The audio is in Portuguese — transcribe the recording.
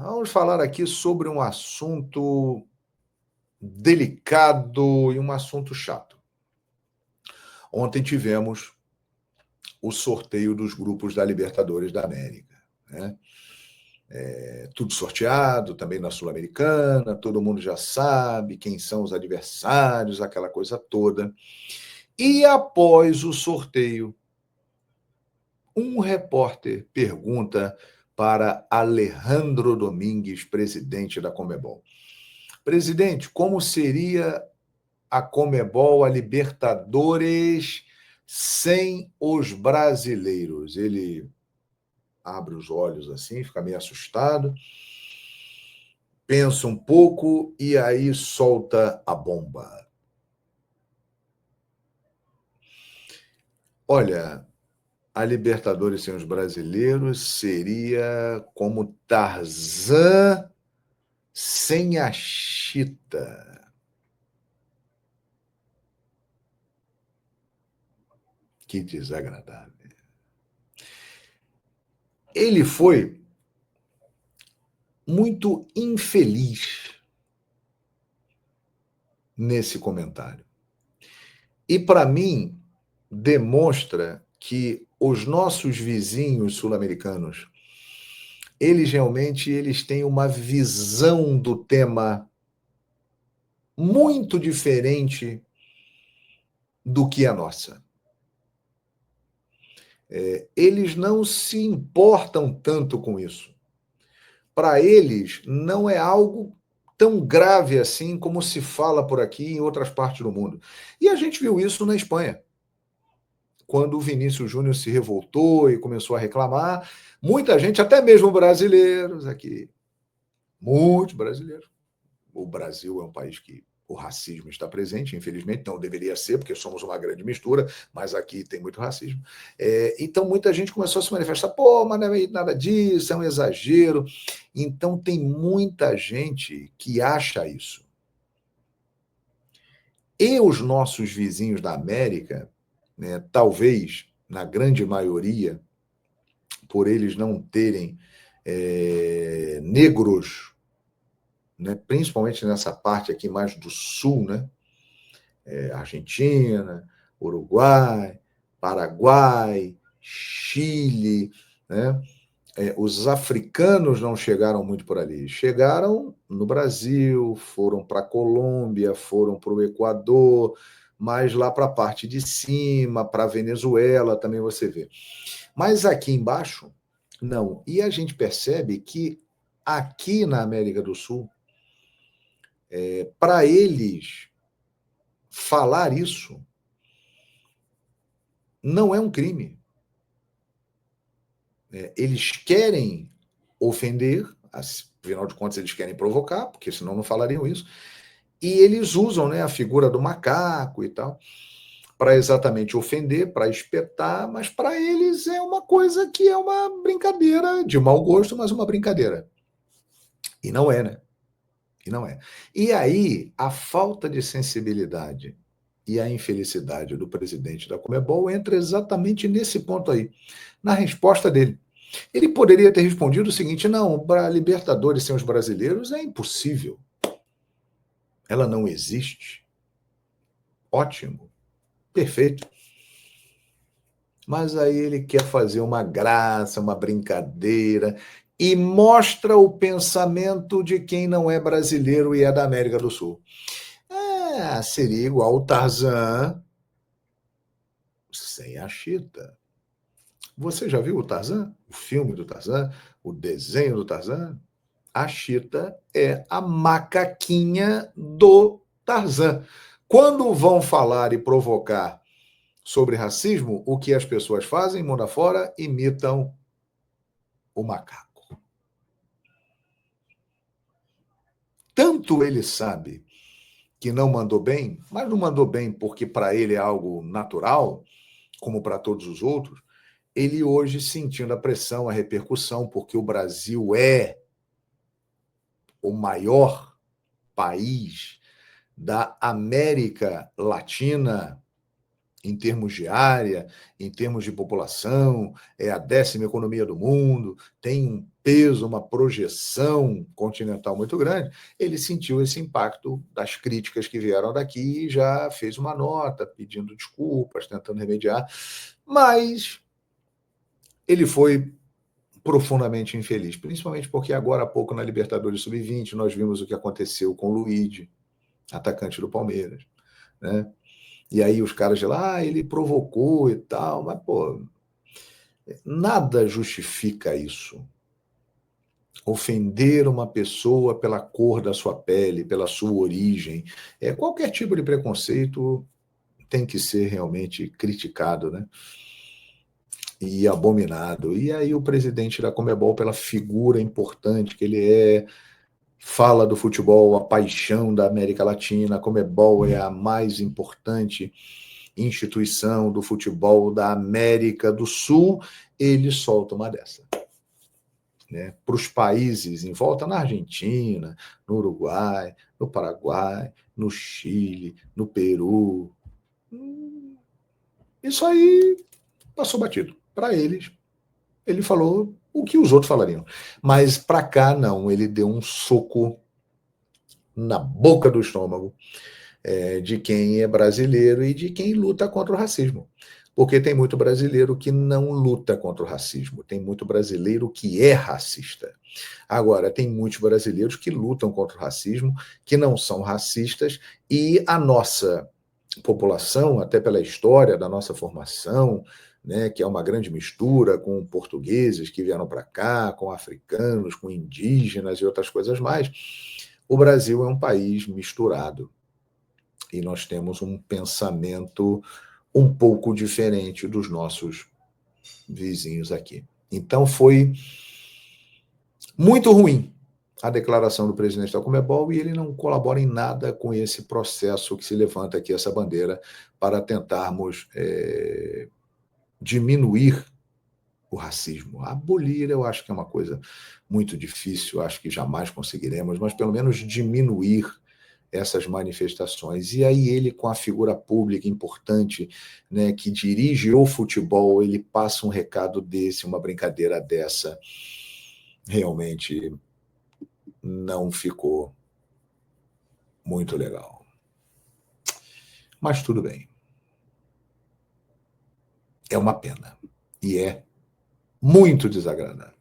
Vamos falar aqui sobre um assunto delicado e um assunto chato. Ontem tivemos o sorteio dos grupos da Libertadores da América, né? Tudo sorteado, também na Sul-Americana, todo mundo já sabe quem são os adversários, aquela coisa toda. E após o sorteio, um repórter pergunta para Alejandro Domingues, presidente da Conmebol: presidente, como seria a Conmebol, a Libertadores, sem os brasileiros? Ele abre os olhos assim, fica meio assustado, pensa um pouco e aí solta a bomba. Olha, a Libertadores sem os brasileiros seria como Tarzan sem a Chita. Que desagradável. Ele foi muito infeliz nesse comentário. E, para mim, demonstra que os nossos vizinhos sul-americanos, eles realmente têm uma visão do tema muito diferente do que a nossa. Eles não se importam tanto com isso. Para eles, não é algo tão grave assim como se fala por aqui em outras partes do mundo. E a gente viu isso na Espanha. Quando o Vinícius Júnior se revoltou e começou a reclamar, muita gente, até mesmo brasileiros aqui, muitos brasileiros. O Brasil é um país que o racismo está presente, infelizmente, não deveria ser, porque somos uma grande mistura, mas aqui tem muito racismo. Então, muita gente começou a se manifestar: pô, mas não é nada disso, é um exagero. Então, tem muita gente que acha isso. E os nossos vizinhos da América, né, talvez, na grande maioria, por eles não terem negros, né, principalmente nessa parte aqui mais do sul, né, Argentina, Uruguai, Paraguai, Chile, né? Os africanos não chegaram muito por ali. Chegaram no Brasil, foram para a Colômbia, foram para o Equador, mas lá para a parte de cima, para a Venezuela também você vê. Mas aqui embaixo, não. E a gente percebe que aqui na América do Sul, para eles falar isso não é um crime. Eles querem ofender, afinal de contas eles querem provocar, porque senão não falariam isso, e eles usam, né, a figura do macaco e tal, para exatamente ofender, para espetar, mas para eles é uma coisa que é uma brincadeira de mau gosto, mas uma brincadeira. E não é, né? E não é. E aí, a falta de sensibilidade e a infelicidade do presidente da Conmebol entra exatamente nesse ponto aí, na resposta dele. Ele poderia ter respondido o seguinte: não, para a Libertadores sem os brasileiros é impossível. Ela não existe. Ótimo, perfeito. Mas aí ele quer fazer uma graça, uma brincadeira, e mostra o pensamento de quem não é brasileiro e é da América do Sul. Seria igual o Tarzan sem a Chita. Você já viu o Tarzan? O filme do Tarzan? O desenho do Tarzan? A Chita é a macaquinha do Tarzan. Quando vão falar e provocar sobre racismo, o que as pessoas fazem, mundo afora, imitam o macaco. Tanto ele sabe que não mandou bem, mas não mandou bem porque para ele é algo natural, como para todos os outros, ele hoje sentindo a pressão, a repercussão, porque o Brasil é o maior país da América Latina em termos de área, em termos de população, é a 10ª economia do mundo, tem um peso, uma projeção continental muito grande, ele sentiu esse impacto das críticas que vieram daqui e já fez uma nota pedindo desculpas, tentando remediar, mas ele foi profundamente infeliz, principalmente porque agora há pouco na Libertadores Sub-20 nós vimos o que aconteceu com o Luigi, atacante do Palmeiras, né? E aí os caras de lá, ele provocou e tal, mas, pô, nada justifica isso. Ofender uma pessoa pela cor da sua pele, pela sua origem, qualquer tipo de preconceito tem que ser realmente criticado, né? E abominado. E aí o presidente da Conmebol, pela figura importante que ele fala do futebol, a paixão da América Latina, a Conmebol é a mais importante instituição do futebol da América do Sul, ele solta uma dessa. Né, para os países em volta, na Argentina, no Uruguai, no Paraguai, no Chile, no Peru. Isso aí passou batido. Para eles, ele falou o que os outros falariam. Mas para cá, não. Ele deu um soco na boca do estômago de quem é brasileiro e de quem luta contra o racismo. Porque tem muito brasileiro que não luta contra o racismo, tem muito brasileiro que é racista. Agora, tem muitos brasileiros que lutam contra o racismo, que não são racistas, e a nossa população, até pela história da nossa formação, né, que é uma grande mistura com portugueses que vieram para cá, com africanos, com indígenas e outras coisas mais, o Brasil é um país misturado. E nós temos um pensamento um pouco diferente dos nossos vizinhos aqui. Então foi muito ruim a declaração do presidente da Conmebol e ele não colabora em nada com esse processo que se levanta aqui, essa bandeira, para tentarmos diminuir o racismo. Abolir, eu acho que é uma coisa muito difícil, acho que jamais conseguiremos, mas pelo menos diminuir essas manifestações. E aí ele, com a figura pública importante, né, que dirige o futebol, ele passa um recado desse, uma brincadeira dessa, realmente não ficou muito legal. Mas tudo bem. É uma pena. E é muito desagradável.